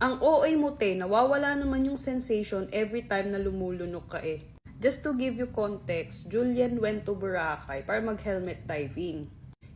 Ang OA mo, te, nawawala naman yung sensation every time na lumulunok ka eh. Just to give you context, Julian went to Boracay para mag-helmet diving.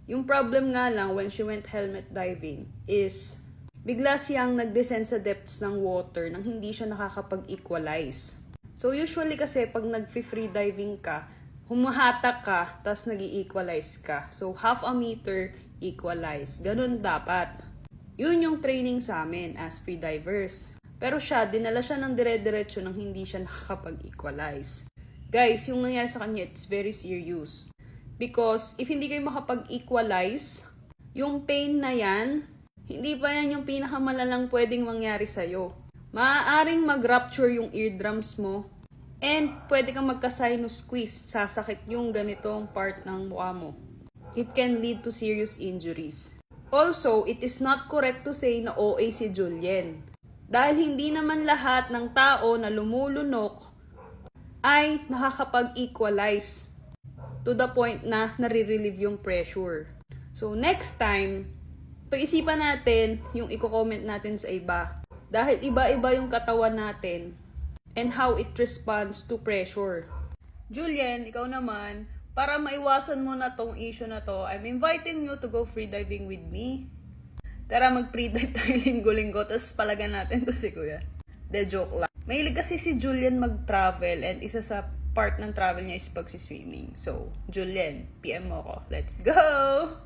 Yung problem nga lang when she went helmet diving is bigla siyang nag-descend sa depths ng water nang hindi siya nakakapag-equalize. So usually kasi pag nag-free diving ka, humahatak ka, tas nag-equalize ka. So half a meter, equalize. Ganun dapat. Yun yung training sa amin as free divers. Pero siya, dinala siya ng dire-diretso nang hindi siya nakakapag-equalize. Guys, yung nangyari sa kanya, it's very serious. Because if hindi kayo makapag-equalize, yung pain na yan, hindi pa yan yung pinakamalalang pwedeng mangyari sa'yo. Maaaring mag-rupture yung eardrums mo, and pwede kang magka-sinus squeeze, sasakit yung ganitong part ng mukha mo. It can lead to serious injuries. Also, it is not correct to say na OA si Julien. Dahil hindi naman lahat ng tao na lumulunok ay nakakapag-equalize to the point na nare-relieve yung pressure. So next time, pag-isipan natin yung i-comment natin sa iba. Dahil iba-iba yung katawan natin and how it responds to pressure. Julien, ikaw naman, para maiwasan mo na tong issue na to, I'm inviting you to go freediving with me. Tara, mag-freedive tayo linggo-linggo, tapos palagan natin to si Kuya. De joke lang. Mahilig kasi si Julien mag-travel, and isa sa part ng travel niya is pagsiswimming. So, Julien, PM mo ko. Let's go!